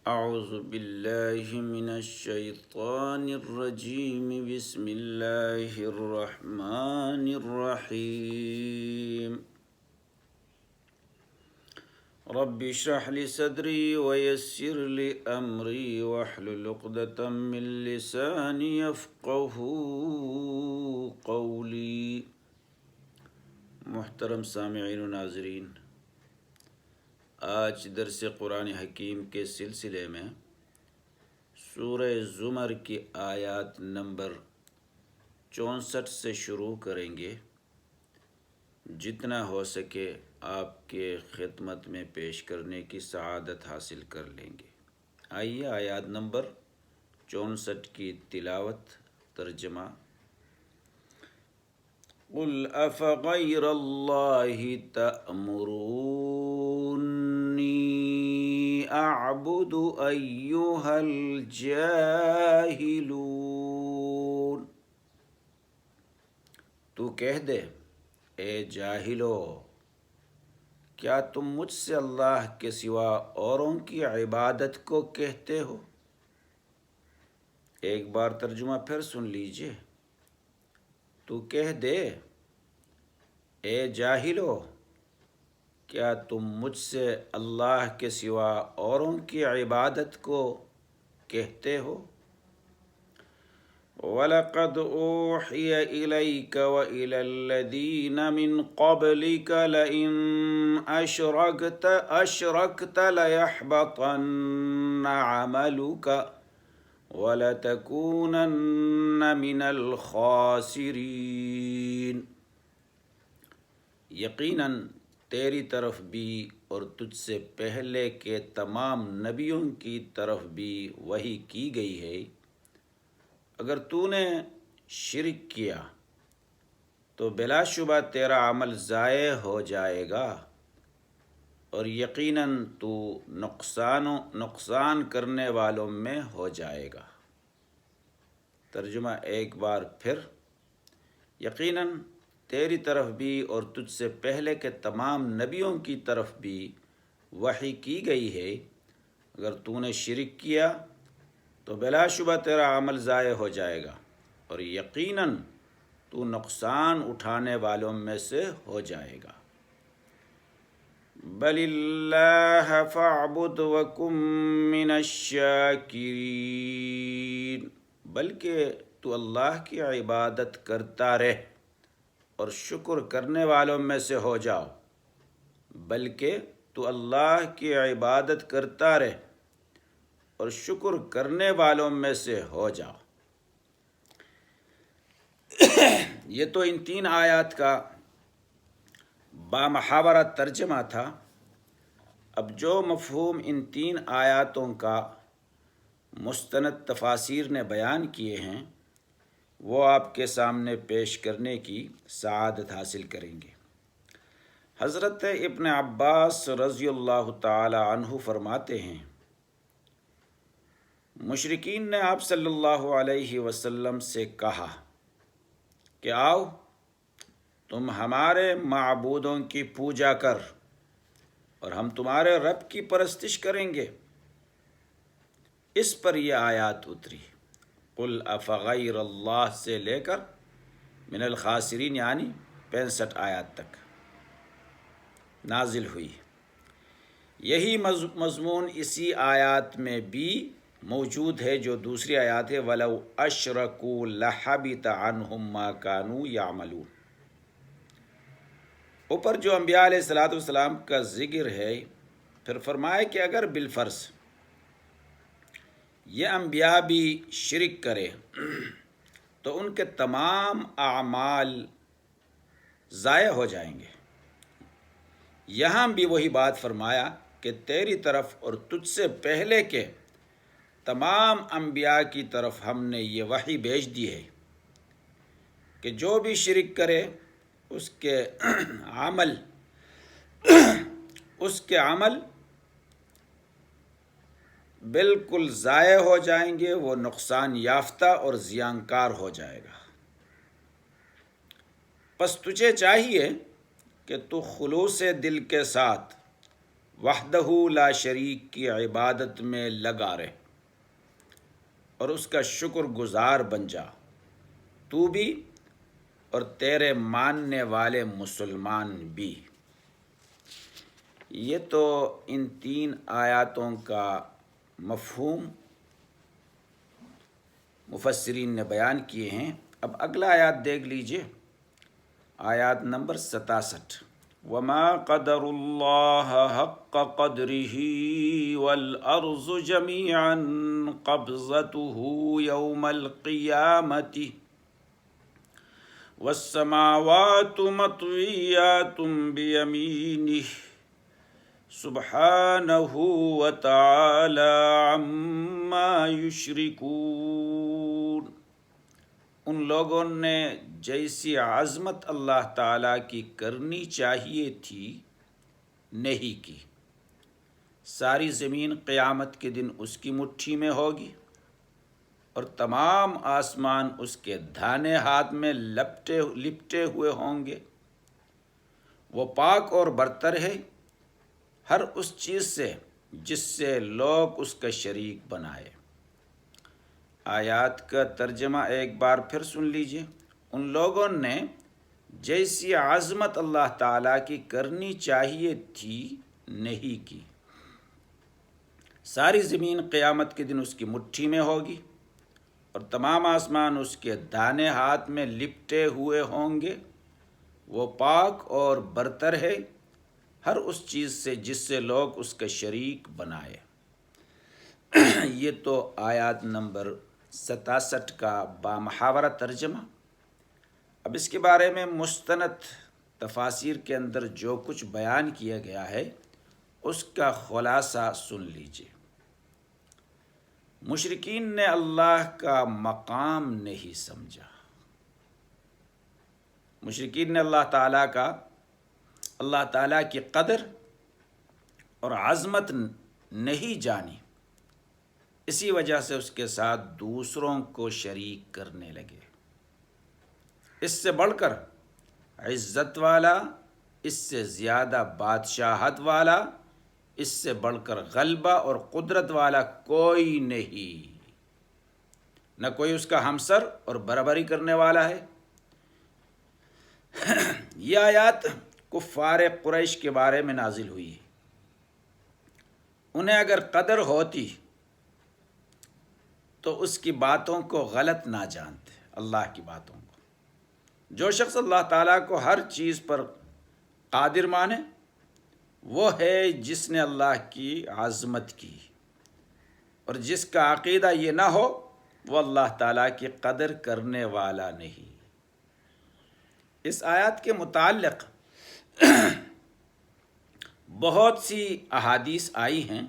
اعوذ باللہ من الشیطان الرجیم بسم اللہ الرحمن الرحیم رب اشرح لی صدری ویسر لی امری واحلل عقدۃ من لسانی یفقہوا قولی۔ محترم سامعین و ناظرین، آج درس قرآن حکیم کے سلسلے میں سورہ زمر کی آیات نمبر 64 سے شروع کریں گے۔ جتنا ہو سکے آپ کے خدمت میں پیش کرنے کی سعادت حاصل کر لیں گے۔ آئیے آیات نمبر 64 کی تلاوت ترجمہ۔ قل افغیر اللہ تأمرونی اعبد ایہا الجاہلون۔ تو کہہ دے، اے جاہلو، کیا تم مجھ سے اللہ کے سوا اوروں کی عبادت کو کہتے ہو؟ ایک بار ترجمہ پھر سن لیجئے۔ تو کہہ دے، اے جاہلو، کیا تم مجھ سے اللہ کے سوا اوروں کی عبادت کو کہتے ہو؟ وَلَقَدْ أُوحِيَ إِلَيْكَ وَإِلَى الَّذِينَ مِنْ قَبْلِكَ لَئِنْ أَشْرَكْتَ لَيَحْبَطَنَّ عَمَلُكَ وَلَتَكُونَنَّ مِنَ الْخَاسِرِينَ۔ یقیناً تیری طرف بھی اور تجھ سے پہلے کے تمام نبیوں کی طرف بھی وحی کی گئی ہے، اگر تو نے شرک کیا تو بلا شبہ تیرا عمل ضائع ہو جائے گا، اور یقیناً تو نقصان کرنے والوں میں ہو جائے گا۔ ترجمہ ایک بار پھر۔ یقیناً تیری طرف بھی اور تجھ سے پہلے کے تمام نبیوں کی طرف بھی وحی کی گئی ہے، اگر تو نے شرک کیا تو بلا شبہ تیرا عمل ضائع ہو جائے گا، اور یقیناً تو نقصان اٹھانے والوں میں سے ہو جائے گا۔ بل اللہ فاعبد وکن من الشاکرین۔ بلکہ تو اللہ کی عبادت کرتا رہ اور شکر کرنے والوں میں سے ہو جاؤ۔ بلکہ تو اللہ کی عبادت کرتا رہ اور شکر کرنے والوں میں سے ہو جاؤ۔ یہ تو ان 3 آیات کا بامحاورہ ترجمہ تھا۔ اب جو مفہوم ان 3 آیاتوں کا مستند تفاسیر نے بیان کیے ہیں، وہ آپ کے سامنے پیش کرنے کی سعادت حاصل کریں گے۔ حضرت ابن عباس رضی اللہ تعالی عنہ فرماتے ہیں، مشرکین نے آپ صلی اللہ علیہ وسلم سے کہا کہ آؤ تم ہمارے معبودوں کی پوجا کر اور ہم تمہارے رب کی پرستش کریں گے۔ اس پر یہ آیات اتری، قل افغیر اللہ سے لے کر من الخاسرین یعنی 65 آیات تک نازل ہوئی۔ یہی مضمون اسی آیات میں بھی موجود ہے جو دوسری آیات ہے، وَلَوْ أَشْرَكُوا لَحَبِطَ عَنْهُمْ مَا كَانُوا يَعْمَلُونَ۔ اوپر جو انبیاء علیہ السلام کا ذکر ہے، پھر فرمائے کہ اگر بالفرض یہ انبیاء بھی شرک کرے تو ان کے تمام اعمال ضائع ہو جائیں گے۔ یہاں بھی وہی بات فرمایا کہ تیری طرف اور تجھ سے پہلے کے تمام انبیاء کی طرف ہم نے یہ وحی بھیج دی ہے کہ جو بھی شرک کرے اس کے عمل بالکل ضائع ہو جائیں گے، وہ نقصان یافتہ اور زیانکار ہو جائے گا۔ پس تجھے چاہیے کہ تو خلوص دل کے ساتھ وحدہ لا شریک کی عبادت میں لگا رہے اور اس کا شکر گزار بن جا، تو بھی اور تیرے ماننے والے مسلمان بھی۔ یہ تو ان 3 آیاتوں کا مفہوم مفسرین نے بیان کیے ہیں۔ اب اگلا آیات دیکھ لیجئے، آیات نمبر 67۔ وما قدر اللہ حق قدرہ والارض جميعا قبضته یوم القیامۃ والسماوات مطویات بیمینہ سبحانہ وتعالی عما یشرکون۔ ان لوگوں نے جیسی عظمت اللہ تعالیٰ کی کرنی چاہیے تھی نہیں کی۔ ساری زمین قیامت کے دن اس کی مٹھی میں ہوگی اور تمام آسمان اس کے دھانے ہاتھ میں لپٹے ہوئے ہوں گے۔ وہ پاک اور برتر ہے ہر اس چیز سے جس سے لوگ اس کا شریک بنائے۔ آیات کا ترجمہ ایک بار پھر سن لیجئے۔ ان لوگوں نے جیسی عظمت اللہ تعالیٰ کی کرنی چاہیے تھی نہیں کی۔ ساری زمین قیامت کے دن اس کی مٹھی میں ہوگی اور تمام آسمان اس کے دانے ہاتھ میں لپٹے ہوئے ہوں گے۔ وہ پاک اور برتر ہے ہر اس چیز سے جس سے لوگ اس کا شریک بنائے۔ یہ تو آیات نمبر 67 کا بامحاورہ ترجمہ۔ اب اس کے بارے میں مستند تفاسیر کے اندر جو کچھ بیان کیا گیا ہے اس کا خلاصہ سن لیجیے۔ مشرکین نے اللہ کا مقام نہیں سمجھا۔ مشرکین نے اللہ تعالیٰ کی قدر اور عظمت نہیں جانی، اسی وجہ سے اس کے ساتھ دوسروں کو شریک کرنے لگے۔ اس سے بڑھ کر عزت والا، اس سے زیادہ بادشاہت والا، اس سے بڑھ کر غلبہ اور قدرت والا کوئی نہیں، نہ کوئی اس کا ہمسر اور برابری کرنے والا ہے۔ یہ آیات کفار قریش کے بارے میں نازل ہوئی ہے۔ انہیں اگر قدر ہوتی تو اس کی باتوں کو غلط نہ جانتے، اللہ کی باتوں کو۔ جو شخص اللہ تعالیٰ کو ہر چیز پر قادر مانے وہ ہے جس نے اللہ کی عظمت کی، اور جس کا عقیدہ یہ نہ ہو وہ اللہ تعالیٰ کی قدر کرنے والا نہیں۔ اس آیات کے متعلق بہت سی احادیث آئی ہیں۔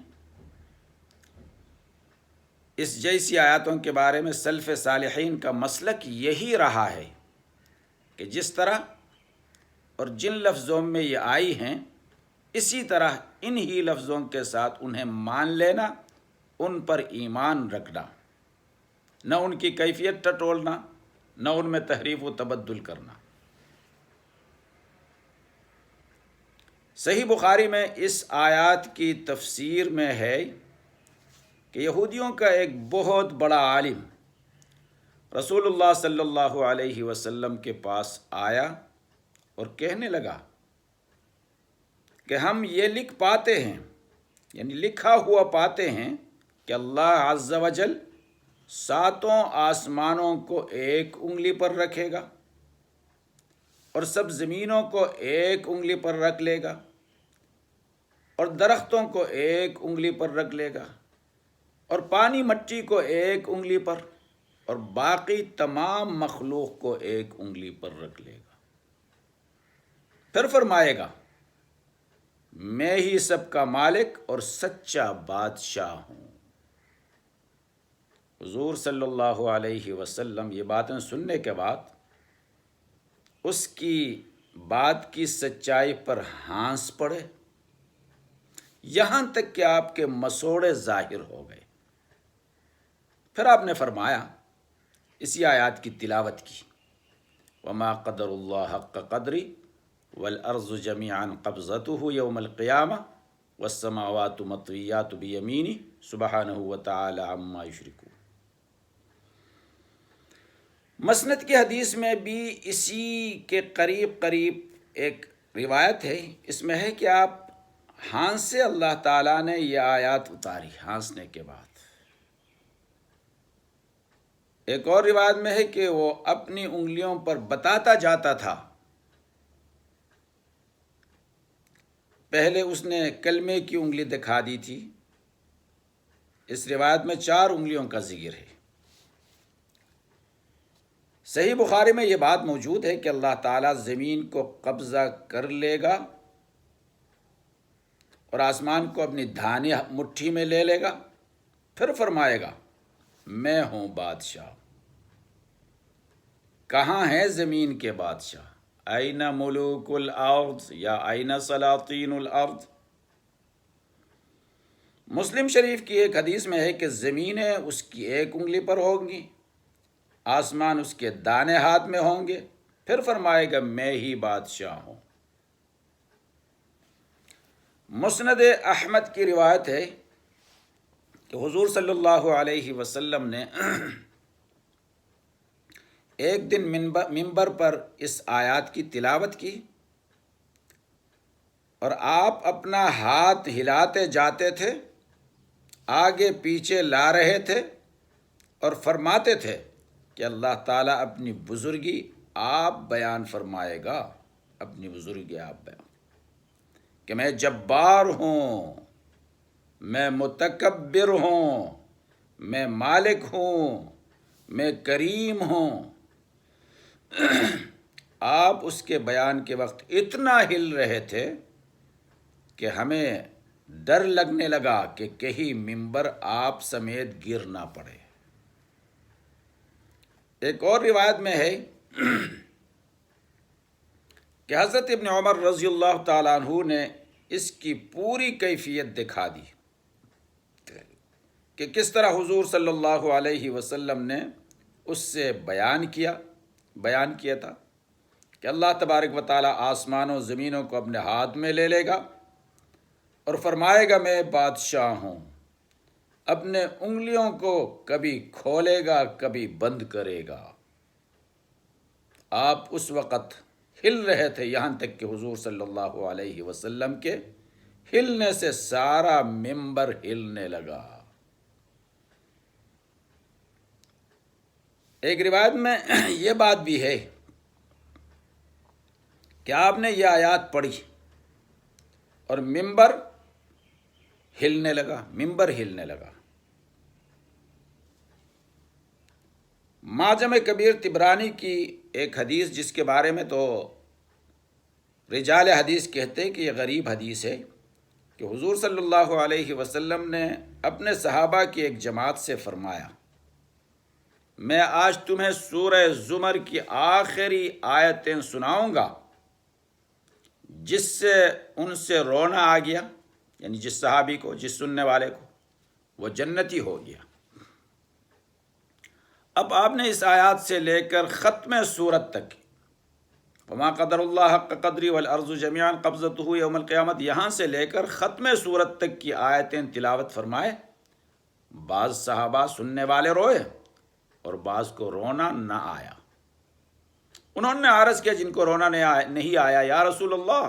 اس جیسی آیاتوں کے بارے میں سلف صالحین کا مسلک یہی رہا ہے کہ جس طرح اور جن لفظوں میں یہ آئی ہیں اسی طرح انہی لفظوں کے ساتھ انہیں مان لینا، ان پر ایمان رکھنا، نہ ان کی کیفیت ٹٹولنا، نہ ان میں تحریف و تبدل کرنا۔ صحیح بخاری میں اس آیات کی تفسیر میں ہے کہ یہودیوں کا ایک بہت بڑا عالم رسول اللہ صلی اللہ علیہ وسلم کے پاس آیا اور کہنے لگا کہ ہم یہ لکھ پاتے ہیں، یعنی لکھا ہوا پاتے ہیں کہ اللہ عز و جل 7 آسمانوں کو ایک انگلی پر رکھے گا اور سب زمینوں کو ایک انگلی پر رکھ لے گا اور درختوں کو ایک انگلی پر رکھ لے گا اور پانی مٹی کو ایک انگلی پر اور باقی تمام مخلوق کو ایک انگلی پر رکھ لے گا۔ پھر فرمائے گا میں ہی سب کا مالک اور سچا بادشاہ ہوں۔ حضور صلی اللہ علیہ وسلم یہ باتیں سننے کے بعد اس کی بات کی سچائی پر ہنس پڑے، یہاں تک کہ آپ کے مسوڑے ظاہر ہو گئے۔ پھر آپ نے فرمایا، اسی آیات کی تلاوت کی، وما قدر اللہ حق قدری والارض جميعا قبضته یوم القیامہ والسماوات مطویات بیمینہ سبحانہ وتعالی عما یشرکون۔ مسند کی حدیث میں بھی اسی کے قریب ایک روایت ہے، اس میں ہے کہ آپ ہانسے، اللہ تعالیٰ نے یہ آیات اتاری ہانسنے کے بعد۔ ایک اور روایت میں ہے کہ وہ اپنی انگلیوں پر بتاتا جاتا تھا، پہلے اس نے کلمے کی انگلی دکھا دی تھی، اس روایت میں 4 انگلیوں کا ذکر ہے۔ صحیح بخاری میں یہ بات موجود ہے کہ اللہ تعالیٰ زمین کو قبضہ کر لے گا اور آسمان کو اپنی دھانی مٹھی میں لے لے گا، پھر فرمائے گا میں ہوں بادشاہ۔ کہاں ہے زمین کے بادشاہ؟ این ملوک الارض یا این سلاطین الارض؟ مسلم شریف کی ایک حدیث میں ہے کہ زمینیں اس کی ایک انگلی پر ہوں گی، آسمان اس کے دانے ہاتھ میں ہوں گے، پھر فرمائے گا میں ہی بادشاہ ہوں۔ مسند احمد کی روایت ہے کہ حضور صلی اللہ علیہ وسلم نے ایک دن منبر پر اس آیات کی تلاوت کی، اور آپ اپنا ہاتھ ہلاتے جاتے تھے، آگے پیچھے لا رہے تھے، اور فرماتے تھے کہ اللہ تعالیٰ اپنی بزرگی آپ بیان فرمائے گا، اپنی بزرگی آپ بیان، کہ میں جبار ہوں، میں متکبر ہوں، میں مالک ہوں، میں کریم ہوں۔ آپ اس کے بیان کے وقت اتنا ہل رہے تھے کہ ہمیں ڈر لگنے لگا کہ کہیں منبر آپ سمیت گر نہ پڑے۔ ایک اور روایت میں ہے کہ حضرت ابن عمر رضی اللہ تعالیٰ عنہ نے اس کی پوری کیفیت دکھا دی کہ کس طرح حضور صلی اللہ علیہ وسلم نے اس سے بیان کیا تھا کہ اللہ تبارک و تعالیٰ آسمانوں زمینوں کو اپنے ہاتھ میں لے لے گا اور فرمائے گا میں بادشاہ ہوں، اپنے انگلیوں کو کبھی کھولے گا کبھی بند کرے گا۔ آپ اس وقت ہل رہے تھے، یہاں تک کہ حضور صلی اللہ علیہ وسلم کے ہلنے سے سارا منبر ہلنے لگا۔ ایک روایت میں یہ بات بھی ہے کہ آپ نے یہ آیات پڑھی اور منبر ہلنے لگا۔ معجم کبیر طبرانی کی ایک حدیث جس کے بارے میں تو رجال حدیث کہتے ہیں کہ یہ غریب حدیث ہے، کہ حضور صلی اللہ علیہ وسلم نے اپنے صحابہ کی ایک جماعت سے فرمایا میں آج تمہیں سورہ زمر کی آخری آیتیں سناؤں گا، جس سے ان سے رونا آ گیا، یعنی جس صحابی کو، جس سننے والے کو، وہ جنتی ہو گیا۔ اب آپ نے اس آیات سے لے کر ختم سورت تک، وما قدر اللہ حق قدری والارض جميعا قبضته یوم القیامت، یہاں سے لے کر ختم سورت تک کی آیتیں تلاوت فرمائے۔ بعض صحابہ سننے والے روئے اور بعض کو رونا نہ آیا۔ انہوں نے عرض کیا جن کو رونا نہیں آیا، یا رسول اللہ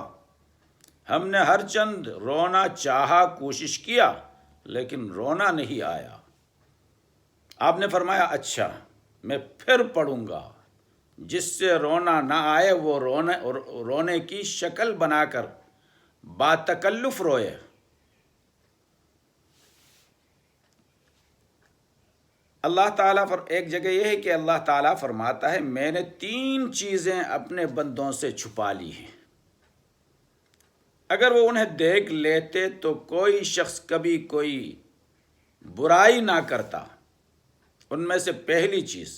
ہم نے ہر چند رونا چاہا، کوشش کیا، لیکن رونا نہیں آیا۔ آپ نے فرمایا اچھا میں پھر پڑھوں گا، جس سے رونا نہ آئے وہ رونے کی شکل بنا کر باتکلف روئے۔ اللہ تعالیٰ ایک جگہ یہ ہے کہ اللہ تعالیٰ فرماتا ہے میں نے 3 چیزیں اپنے بندوں سے چھپا لی ہیں، اگر وہ انہیں دیکھ لیتے تو کوئی شخص کبھی کوئی برائی نہ کرتا۔ ان میں سے پہلی چیز،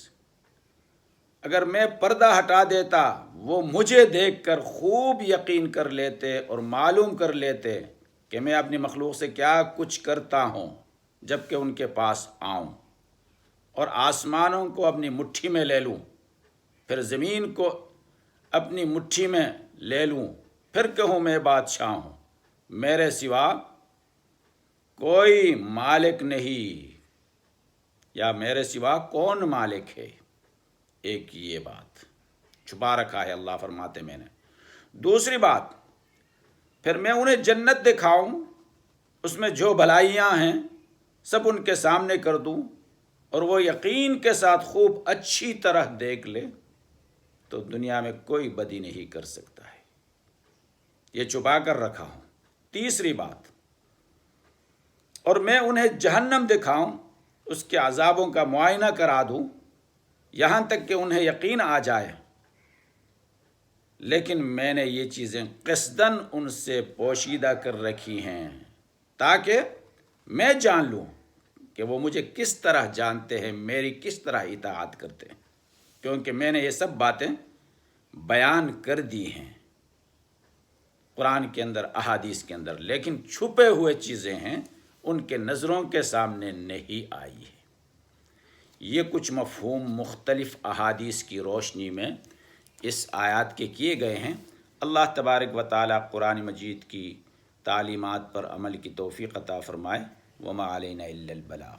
اگر میں پردہ ہٹا دیتا وہ مجھے دیکھ کر خوب یقین کر لیتے اور معلوم کر لیتے کہ میں اپنی مخلوق سے کیا کچھ کرتا ہوں جب کہ ان کے پاس آؤں، اور آسمانوں کو اپنی مٹھی میں لے لوں، پھر زمین کو اپنی مٹھی میں لے لوں، پھر کہوں میں بادشاہ ہوں، میرے سوا کوئی مالک نہیں، یا میرے سوا کون مالک ہے، ایک یہ بات چھپا رکھا ہے اللہ فرماتے میں نے۔ دوسری بات، پھر میں انہیں جنت دکھاؤں، اس میں جو بھلائیاں ہیں سب ان کے سامنے کر دوں، اور وہ یقین کے ساتھ خوب اچھی طرح دیکھ لے تو دنیا میں کوئی بدی نہیں کر سکتا ہے، یہ چھپا کر رکھا ہوں۔ تیسری بات، اور میں انہیں جہنم دکھاؤں، اس کے عذابوں کا معائنہ کرا دوں یہاں تک کہ انہیں یقین آ جائے، لیکن میں نے یہ چیزیں قصداً ان سے پوشیدہ کر رکھی ہیں تاکہ میں جان لوں کہ وہ مجھے کس طرح جانتے ہیں، میری کس طرح اطاعت کرتے ہیں، کیونکہ میں نے یہ سب باتیں بیان کر دی ہیں قرآن کے اندر، احادیث کے اندر، لیکن چھپے ہوئے چیزیں ہیں، ان کے نظروں کے سامنے نہیں آئی ہے۔ یہ کچھ مفہوم مختلف احادیث کی روشنی میں اس آیات کے کیے گئے ہیں۔ اللہ تبارک و تعالیٰ قرآن مجید کی تعلیمات پر عمل کی توفیق عطا فرمائے۔ وما علینا الا البلاغ۔